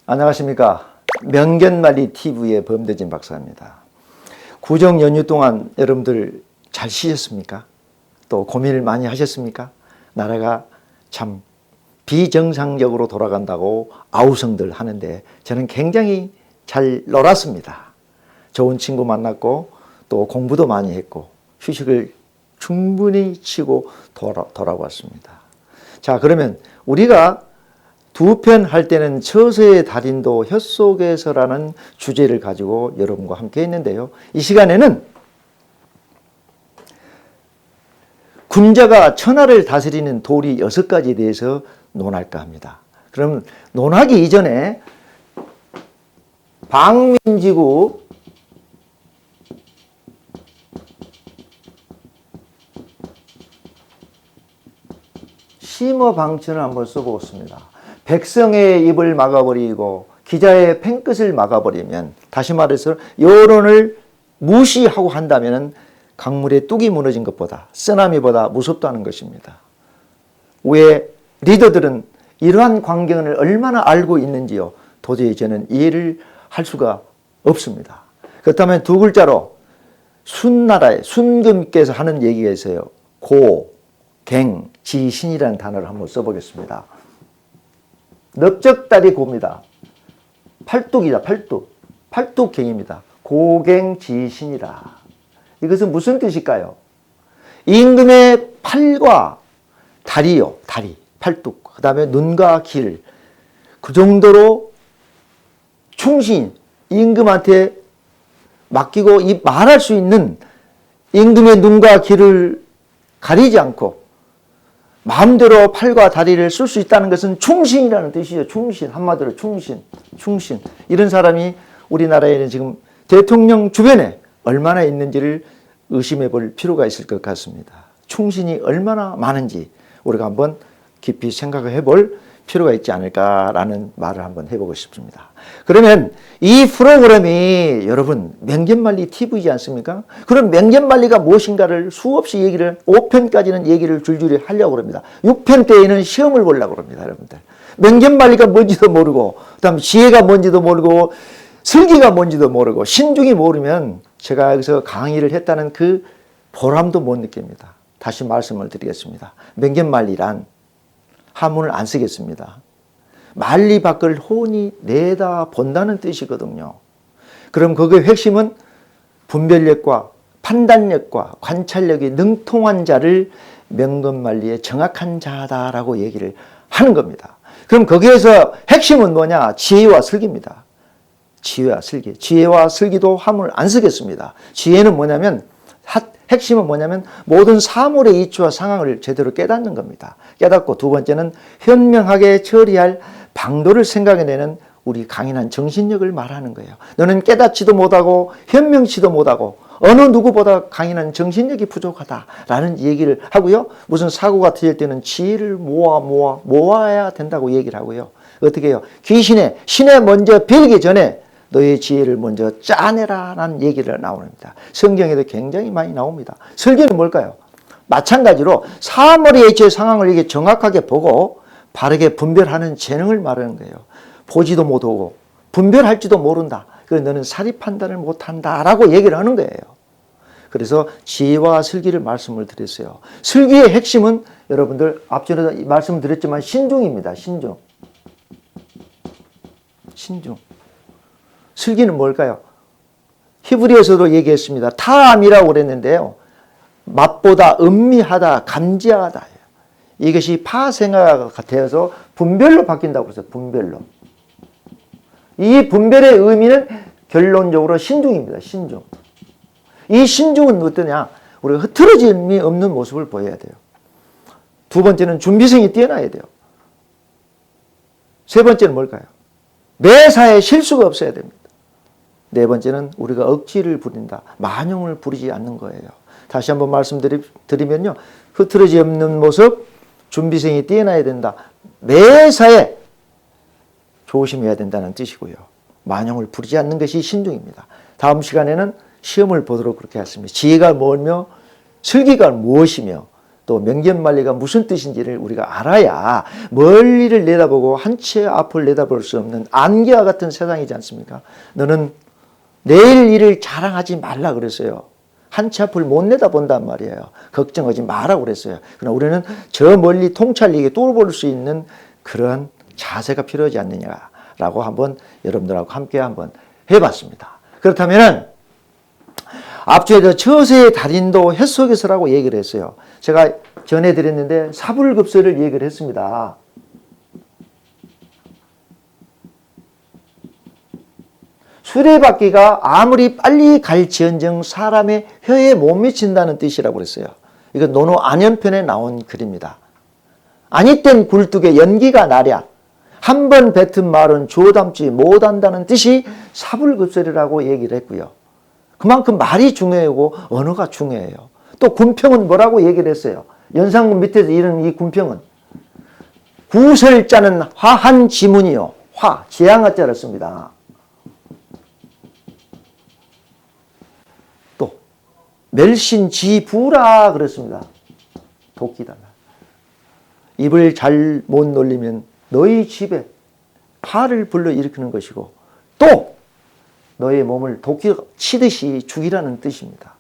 안녕하십니까. 명견말리 TV의 범대진 박사입니다. 구정 연휴 동안 여러분들 잘 쉬셨습니까? 또 고민을 많이 하셨습니까? 나라가 참 비정상적으로 돌아간다고 아우성들 하는데 저는 굉장히 잘 놀았습니다. 좋은 친구 만났고 또 공부도 많이 했고 휴식을 충분히 치고 돌아왔습니다. 자, 그러면 우리가 두 편 할 때는 처서의 달인도 혀속에서라는 주제를 가지고 여러분과 함께 했는데요. 이 시간에는 군자가 천하를 다스리는 도리 6가지에 대해서 논할까 합니다. 그럼 논하기 이전에 방민지구 심어방천을 한번 써보겠습니다. 백성의 입을 막아버리고 기자의 펜끝을 막아버리면, 다시 말해서 여론을 무시하고 한다면 강물에 뚝이 무너진 것보다, 쓰나미보다 무섭다는 것입니다. 왜 리더들은 이러한 광경을 얼마나 알고 있는지요? 도저히 저는 이해를 할 수가 없습니다. 그렇다면 두 글자로 순나라의 순금께서 하는 얘기가 있어요. 고, 갱, 지신이라는 단어를 한번 써보겠습니다. 넓적다리 고입니다. 팔뚝이다. 팔뚝갱입니다. 고갱지신이라. 이것은 무슨 뜻일까요? 임금의 팔과 다리요. 다리, 팔뚝. 그 다음에 눈과 길. 그 정도로 충신, 임금한테 맡기고 말할 수 있는, 임금의 눈과 길을 가리지 않고 마음대로 팔과 다리를 쓸 수 있다는 것은 충신이라는 뜻이죠. 충신. 한마디로 충신. 이런 사람이 우리나라에는 지금 대통령 주변에 얼마나 있는지를 의심해 볼 필요가 있을 것 같습니다. 충신이 얼마나 많은지 우리가 한번 깊이 생각을 해볼 필요가 있지 않을까라는 말을 한번 해보고 싶습니다. 그러면 이 프로그램이 여러분 명견말리 TV이지 않습니까? 그럼 명견말리가 무엇인가를 수없이 얘기를, 5편까지는 얘기를 줄줄이 하려고 합니다. 6편 때에는 시험을 보려고 합니다. 여러분들 명견말리가 뭔지도 모르고, 그다음 지혜가 뭔지도 모르고, 슬기가 뭔지도 모르고, 신중이 모르면 제가 여기서 강의를 했다는 그 보람도 못 느낍니다. 다시 말씀을 드리겠습니다. 명견말리란 한문을 안 쓰겠습니다. 말리 밖을 혼이 내다 본다는 뜻이거든요. 그럼 거기에 핵심은 분별력과 판단력과 관찰력이 능통한 자를 명견말리의 정확한 자다라고 얘기를 하는 겁니다. 그럼 거기에서 핵심은 뭐냐? 지혜와 슬기입니다. 지혜와 슬기. 지혜와 슬기도 한문을 안 쓰겠습니다. 지혜는 뭐냐면, 핵심은 뭐냐면 모든 사물의 이치와 상황을 제대로 깨닫는 겁니다. 깨닫고, 두 번째는 현명하게 처리할 방도를 생각해내는 우리 강인한 정신력을 말하는 거예요. 너는 깨닫지도 못하고 현명치도 못하고 어느 누구보다 강인한 정신력이 부족하다라는 얘기를 하고요. 무슨 사고가 터질 때는 지혜를 모아야 된다고 얘기를 하고요. 어떻게 해요? 신에 먼저 빌기 전에 너의 지혜를 먼저 짜내라 라는 얘기를 나옵니다. 성경에도 굉장히 많이 나옵니다. 설계는 뭘까요? 마찬가지로 사물의 이치의 상황을 이게 정확하게 보고 바르게 분별하는 재능을 말하는 거예요. 보지도 못하고 분별할지도 모른다. 그래서 너는 사리 판단을 못한다 라고 얘기를 하는 거예요. 그래서 지혜와 슬기를 말씀을 드렸어요. 슬기의 핵심은 여러분들 앞전에도 말씀드렸지만 신중입니다. 신중. 슬기는 뭘까요? 히브리에서도 얘기했습니다. 타함이라고 그랬는데요. 맛보다 음미하다, 감지하다. 이것이 파생화가 되어서 분별로 바뀐다고 그랬어요. 분별로. 이 분별의 의미는 결론적으로 신중입니다. 신중. 이 신중은 어떠냐? 우리가 흐트러짐이 없는 모습을 보여야 돼요. 두 번째는 준비성이 뛰어나야 돼요. 세 번째는 뭘까요? 매사에 실수가 없어야 됩니다. 네 번째는 우리가 억지를 부린다. 만용을 부리지 않는 거예요. 다시 한번 말씀드리면요. 흐트러짐 없는 모습, 준비성이 뛰어나야 된다. 매사에 조심해야 된다는 뜻이고요. 만용을 부리지 않는 것이 신중입니다. 다음 시간에는 시험을 보도록 그렇게 했습니다. 지혜가 뭐며 슬기가 무엇이며 또 명견만리가 무슨 뜻인지를 우리가 알아야 멀리를 내다보고 한 채 앞을 내다볼 수 없는 안개와 같은 세상이지 않습니까? 너는 내일 일을 자랑하지 말라 그랬어요. 한 채 앞을 못 내다본단 말이에요. 걱정하지 마라고 그랬어요. 그러나 우리는 저 멀리 통찰리게 뚫어볼 수 있는 그러한 자세가 필요하지 않느냐라고 한번 여러분들하고 함께 한번 해봤습니다. 그렇다면 앞주에도 처세의 달인도 해 속에서라고 얘기를 했어요. 제가 전해드렸는데 사불급서를 얘기를 했습니다. 수레바퀴가 아무리 빨리 갈지언정 사람의 혀에 못 미친다는 뜻이라고 그랬어요. 이건 논어 안연편에 나온 글입니다. 아니땐 굴뚝에 연기가 나랴. 한 번 뱉은 말은 주워 담지 못한다는 뜻이 사불급설이라고 얘기를 했고요. 그만큼 말이 중요하고 언어가 중요해요. 또 군평은 뭐라고 얘기를 했어요. 연산군 밑에서 이런 이 군평은 구설자는 화한 지문이요. 화, 지향화자를 씁니다. 또 멸신지부라 그랬습니다. 도끼다. 입을 잘 못 놀리면 너희 집에 파를 불러일으키는 것이고 또 너의 몸을 도끼 치듯이 죽이라는 뜻입니다.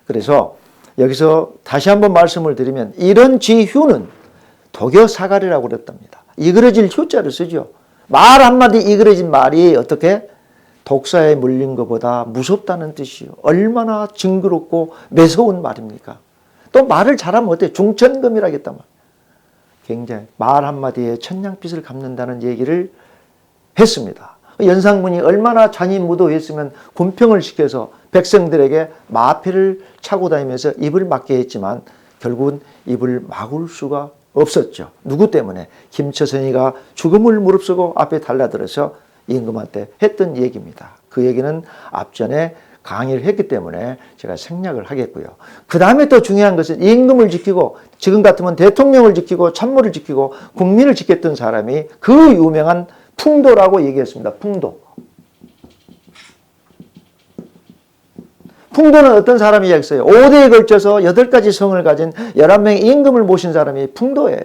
그래서 여기서 다시 한번 말씀을 드리면 이런 지휴는 도교사가리라고 그랬답니다. 이그러질 휴자를 쓰죠. 말 한마디 이그러진 말이 어떻게 독사에 물린 것보다 무섭다는 뜻이요. 얼마나 징그럽고 매서운 말입니까? 또 말을 잘하면 어때요? 중천금이라겠단 말이에요. 굉장히 말 한마디에 천냥빚을 갚는다는 얘기를 했습니다. 연산군이 얼마나 잔인무도했으면 군평을 시켜서 백성들에게 마패를 차고 다니면서 입을 막게 했지만 결국은 입을 막을 수가 없었죠. 누구 때문에? 김처선이가 죽음을 무릅쓰고 앞에 달라들어서 임금한테 했던 얘기입니다. 그 얘기는 앞전에 강의를 했기 때문에 제가 생략을 하겠고요. 그 다음에 또 중요한 것은 임금을 지키고 지금 같으면 대통령을 지키고 참모를 지키고 국민을 지켰던 사람이 그 유명한 풍도라고 얘기했습니다. 풍도. 풍도는 어떤 사람이겠어요? 5대에 걸쳐서 8가지 성을 가진 11명의 임금을 모신 사람이 풍도예요.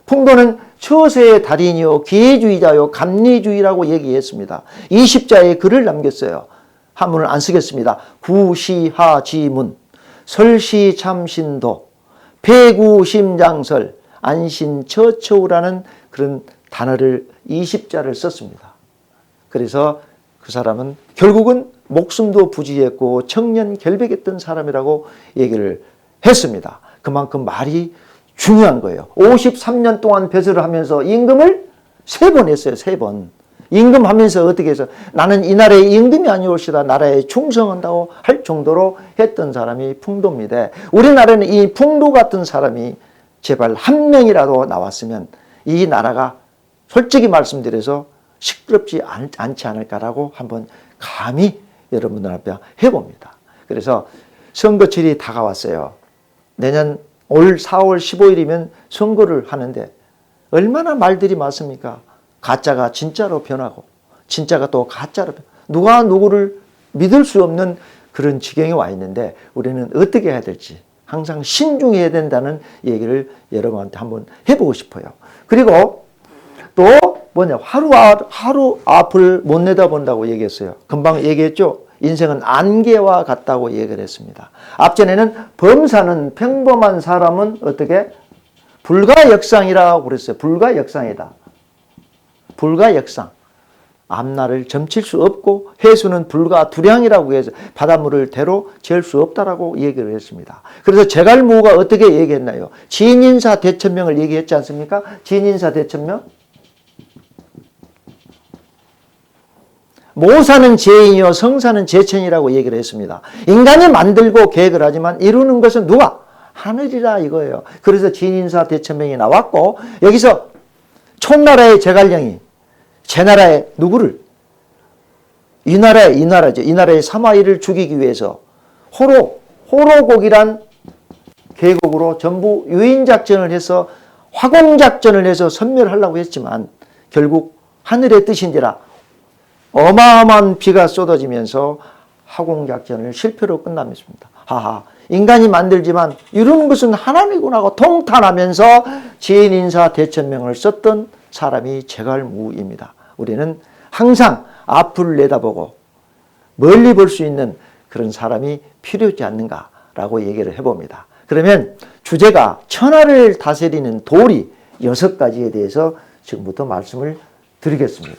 풍도는 처세의 달인이요 기회주의자요 감리주의라고 얘기했습니다. 20자의 글을 남겼어요. 한문을 안 쓰겠습니다. 구시하지문, 설시참신도, 폐구심장설, 안신처처우라는 그런 단어를 20자를 썼습니다. 그래서 그 사람은 결국은 목숨도 부지했고 청년 결백했던 사람이라고 얘기를 했습니다. 그만큼 말이 중요한 거예요. 53년 동안 배설을 하면서 임금을 3번 했어요. 3번. 임금하면서 어떻게 해서 나는 이 나라의 임금이 아니올시다 나라에 충성한다고 할 정도로 했던 사람이 풍도입니다. 우리나라는 이 풍도 같은 사람이 제발 한 명이라도 나왔으면 이 나라가 솔직히 말씀드려서 시끄럽지 않지 않을까라고 한번 감히 여러분들 앞에 해봅니다. 그래서 선거철이 다가왔어요. 내년 올 4월 15일이면 선거를 하는데 얼마나 말들이 많습니까? 가짜가 진짜로 변하고 진짜가 또 가짜로 누가 누구를 믿을 수 없는 그런 지경에 와 있는데 우리는 어떻게 해야 될지 항상 신중해야 된다는 얘기를 여러분한테 한번 해보고 싶어요. 그리고 또 뭐냐 하루 앞을 못 내다본다고 얘기했어요. 금방 얘기했죠. 인생은 안개와 같다고 얘기를 했습니다. 앞전에는 범사는 평범한 사람은 어떻게 불가역상이라고 그랬어요. 불가역상이다. 불가역상. 앞날을 점칠 수 없고 해수는 불가두량이라고 해서 바닷물을 대로 재울 수 없다라고 얘기를 했습니다. 그래서 제갈무가 어떻게 얘기했나요? 진인사 대천명을 얘기했지 않습니까? 진인사 대천명. 모사는 제인이요 성사는 제천이라고 얘기를 했습니다. 인간이 만들고 계획을 하지만 이루는 것은 누가? 하늘이라 이거예요. 그래서 진인사 대천명이 나왔고 여기서 총나라의 제갈령이 제 나라의 누구를? 이 나라죠. 이 나라의 사마이를 죽이기 위해서 호로곡이란 계곡으로 전부 유인작전을 해서 화공작전을 해서 섬멸하려고 했지만 결국 하늘의 뜻인지라 어마어마한 비가 쏟아지면서 화공작전을 실패로 끝납니다. 하하, 인간이 만들지만 이런 것은 하나님이구나 하고 통탄하면서 지혜인사 대천명을 썼던 사람이 제갈무입니다. 우리는 항상 앞을 내다보고 멀리 볼 수 있는 그런 사람이 필요하지 않는가라고 얘기를 해봅니다. 그러면 주제가 천하를 다스리는 도리 6가지에 대해서 지금부터 말씀을 드리겠습니다.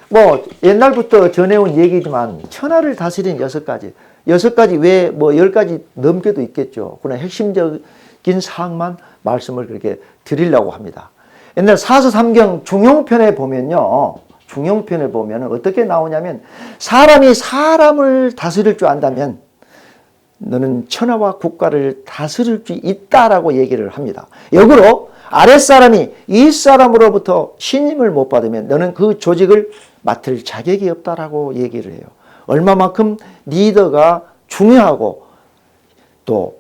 뭐 옛날부터 전해온 얘기지만 천하를 다스리는 6가지, 6가지 외에 뭐 10가지 넘게도 있겠죠. 그러나 핵심적인 사항만 말씀을 그렇게 드리려고 합니다. 옛날 사서삼경 중용편에 보면요. 중용편에 보면 어떻게 나오냐면 사람이 사람을 다스릴 줄 안다면 너는 천하와 국가를 다스릴 수 있다라고 얘기를 합니다. 역으로 아랫사람이 윗사람으로부터 신임을 못 받으면 너는 그 조직을 맡을 자격이 없다라고 얘기를 해요. 얼마만큼 리더가 중요하고 또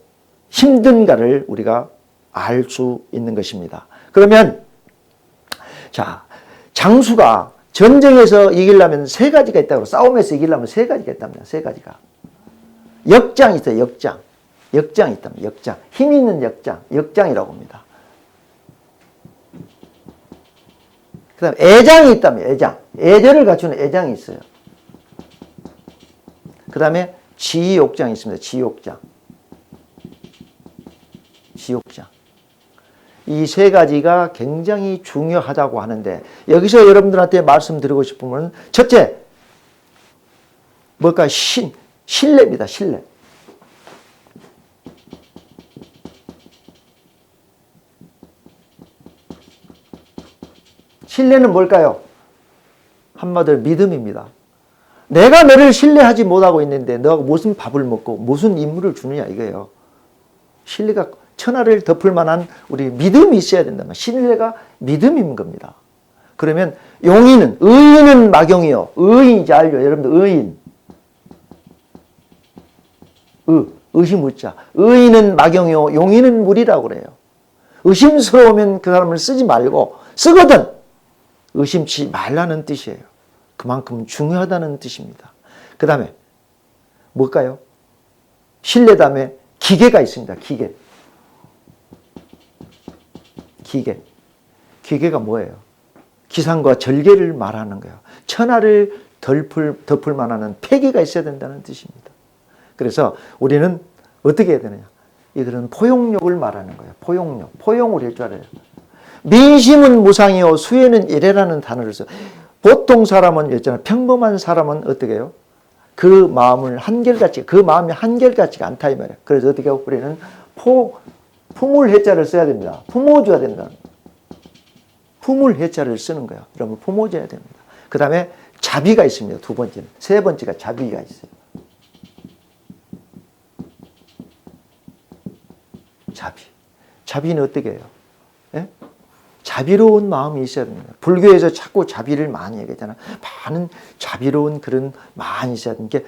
힘든가를 우리가 알 수 있는 것입니다. 그러면 자, 장수가 전쟁에서 이기려면 3가지가 있다고, 싸움에서 이기려면 3가지가 있답니다. 3가지가. 역장이 있어요. 역장. 역장이 있답니다. 역장. 힘 있는 역장. 역장이라고 합니다. 그 다음에 애장이 있답니다. 애장. 애절을 갖추는 애장이 있어요. 그 다음에 지욕장이 있습니다. 지욕장. 지욕장. 이 3가지가 굉장히 중요하다고 하는데 여기서 여러분들한테 말씀드리고 싶으면 첫째, 뭘까요? 신뢰입니다. 신뢰. 신뢰는 뭘까요? 한마디로 믿음입니다. 내가 너를 신뢰하지 못하고 있는데 너가 무슨 밥을 먹고 무슨 임무를 주느냐 이거예요. 신뢰가 천하를 덮을 만한 우리 믿음이 있어야 된다면 신뢰가 믿음인 겁니다. 그러면 용인은 의인은 막용이요. 의인이지 알죠? 여러분들 의인. 의심 의자. 의인은 막용이요. 용인은 물이라고 그래요. 의심스러우면 그 사람을 쓰지 말고 쓰거든 의심치 말라는 뜻이에요. 그만큼 중요하다는 뜻입니다. 그 다음에 뭘까요? 신뢰 다음에 기계가 있습니다. 기계. 기계가 뭐예요? 기상과 절개를 말하는 거예요. 천하를 덮을 만한 폐기가 있어야 된다는 뜻입니다. 그래서 우리는 어떻게 해야 되느냐? 이들은 포용력을 말하는 거예요. 포용력. 포용을 할 줄 알아요. 민심은 무상이요 수혜는 이래라는 단어를 써요. 보통 사람은 있잖아요. 평범한 사람은 어떻게 해요? 그 마음이 한결같지가 않다 이 말이에요. 그래서 어떻게 하고 우리는 품을 해자를 써야 됩니다. 품어줘야 된다. 품을 해자를 쓰는 거예요. 여러분 품어줘야 됩니다. 그 다음에 자비가 있습니다. 2번째는. 3번째가 자비가 있어요. 자비는 어떻게 해요? 예? 자비로운 마음이 있어야 됩니다. 불교에서 자꾸 자비를 많이 얘기하잖아요. 많은 자비로운 그런 많이 있어야 되는 게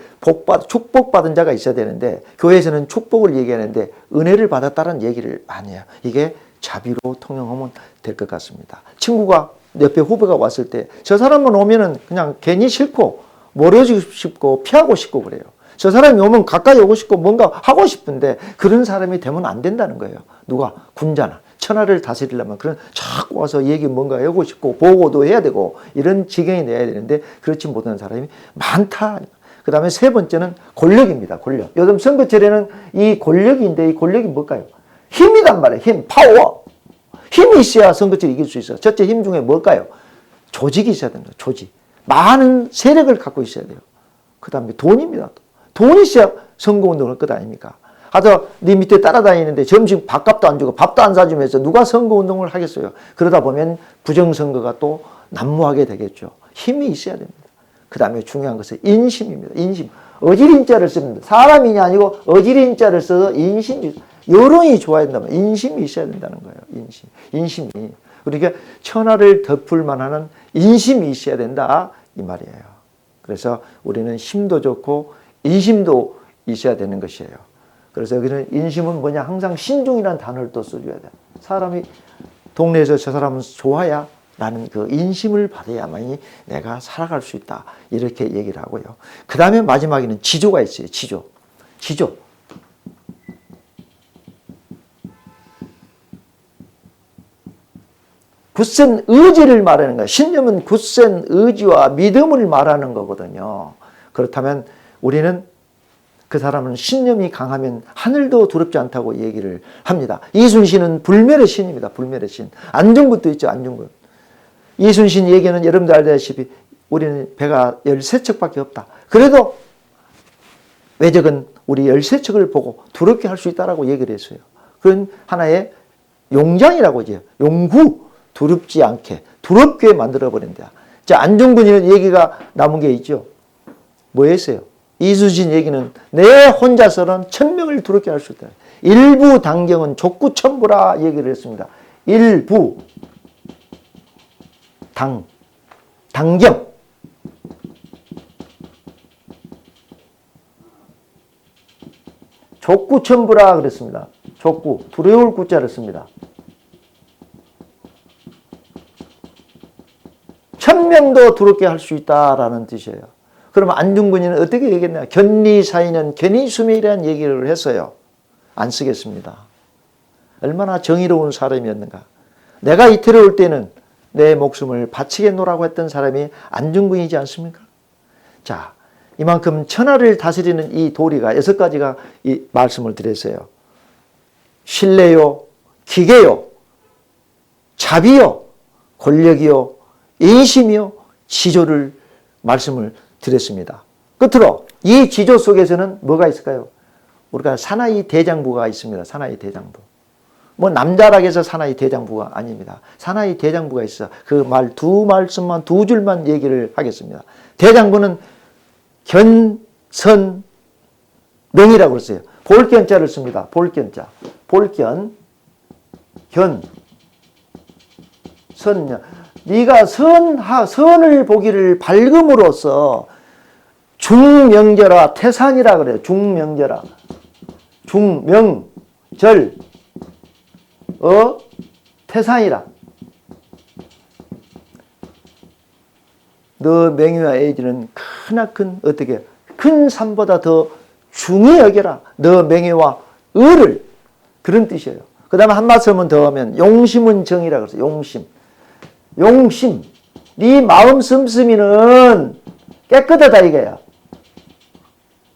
축복받은 자가 있어야 되는데 교회에서는 축복을 얘기하는데 은혜를 받았다는 얘기를 많이 해요. 이게 자비로 통용하면 될 것 같습니다. 친구가 옆에 후배가 왔을 때 저 사람만 오면은 그냥 괜히 싫고 멀어지고 싶고 피하고 싶고 그래요. 저 사람이 오면 가까이 오고 싶고 뭔가 하고 싶은데 그런 사람이 되면 안 된다는 거예요. 누가? 군자나. 천하를 다스리려면 그런 자꾸 와서 얘기 뭔가 하고 싶고 보고도 해야 되고 이런 지경이 내야 되는데 그렇지 못하는 사람이 많다. 그 다음에 3번째는 권력입니다. 권력. 요즘 선거철에는 이 권력인데 이 권력이 뭘까요? 힘이란 말이에요. 힘, 파워. 힘이 있어야 선거철 이길 수 있어요. 첫째 힘 중에 뭘까요? 조직이 있어야 됩니다. 조직. 많은 세력을 갖고 있어야 돼요. 그 다음에 돈입니다. 돈이 있어야 선거운동을 할 것 아닙니까? 하다 네 밑에 따라다니는데 점심 밥값도 안 주고 밥도 안 사주면서 누가 선거운동을 하겠어요? 그러다 보면 부정선거가 또 난무하게 되겠죠. 힘이 있어야 됩니다. 그 다음에 중요한 것은 인심입니다. 인심. 어지린자를 씁니다. 사람이 아니고 어지린자를 써서 인심이, 여론이 좋아야 된다면 인심이 있어야 된다는 거예요. 인심이. 그러니까 천하를 덮을 만한 인심이 있어야 된다 이 말이에요. 그래서 우리는 힘도 좋고 인심도 있어야 되는 것이에요. 그래서 여기는 인심은 뭐냐? 항상 신중이라는 단어를 또 써줘야 돼. 사람이 동네에서 저 사람은 좋아야 라는 그 인심을 받아야만이 내가 살아갈 수 있다. 이렇게 얘기를 하고요. 그 다음에 마지막에는 지조가 있어요. 지조. 굳센 의지를 말하는 거예요. 신념은 굳센 의지와 믿음을 말하는 거거든요. 그렇다면 우리는 그 사람은 신념이 강하면 하늘도 두렵지 않다고 얘기를 합니다. 이순신은 불멸의 신입니다. 불멸의 신. 안중근도 있죠. 안중근. 이순신 얘기는 여러분들 알다시피 우리는 배가 13척밖에 없다. 그래도 외적은 우리 13척을 보고 두렵게 할 수 있다라고 얘기를 했어요. 그건 하나의 용장이라고 하죠. 용구. 두렵지 않게, 두렵게 만들어버린다. 자, 안중근이는 얘기가 남은 게 있죠. 뭐였어요? 이순신 얘기는 내 혼자서는 1000명을 두렵게 할 수 있다. 일부 당경은 족구천부라 얘기를 했습니다. 일부 당경 족구천부라 그랬습니다. 족구 두려울 구자를 씁니다. 1000명도 두렵게 할 수 있다라는 뜻이에요. 그러면 안중근이는 어떻게 얘기했냐? 견리사의는 견이수명이라는 얘기를 했어요. 안 쓰겠습니다. 얼마나 정의로운 사람이었는가. 내가 이태로울 때는 내 목숨을 바치겠노라고 했던 사람이 안중근이지 않습니까? 자, 이만큼 천하를 다스리는 이 도리가 6가지가 이 말씀을 드렸어요. 신뢰요, 기계요, 자비요, 권력이요, 인심이요, 지조를 말씀을 드렸습니다. 끝으로 이 지조 속에서는 뭐가 있을까요? 우리가 사나이 대장부가 있습니다. 사나이 대장부. 뭐 남자라고 해서 사나이 대장부가 아닙니다. 사나이 대장부가 있어. 그 두 말씀만 2줄만 얘기를 하겠습니다. 대장부는 견선명이라고 그랬어요. 볼견자를 씁니다. 볼견자. 볼견, 선. 네가 선을 보기를 밝음으로써 중명절아 태산이라 그래요. 중명절아. 중명절 태산이라. 너 명예와 애지는 크나큰 어떻게 큰 산보다 더 중히 여겨라. 너 명예와 의를. 그런 뜻이에요. 그 다음에 한 말씀은 더 하면 용심은 정이라 그랬어요. 용심. 네 마음 씀씀이는 깨끗하다 이거야.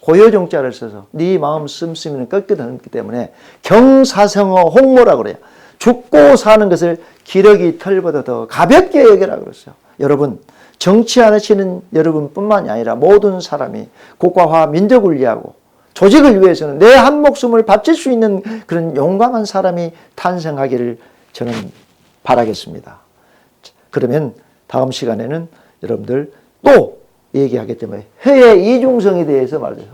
고요종자를 써서 네 마음 씀씀이는 깨끗하기 때문에 경사성어 홍모라고 그래요. 죽고 사는 것을 기러기 털보다 더 가볍게 여기라 그랬어요. 여러분, 정치하시는 여러분뿐만이 아니라 모든 사람이 국가와 민족을 위하고 조직을 위해서는 내 한 목숨을 바칠 수 있는 그런 용감한 사람이 탄생하기를 저는 바라겠습니다. 그러면 다음 시간에는 여러분들 또 얘기하기 때문에 혀의 이중성에 대해서 말해요.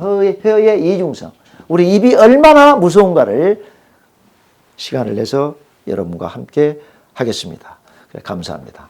혀의 이중성. 우리 입이 얼마나 무서운가를 시간을 내서 여러분과 함께 하겠습니다. 감사합니다.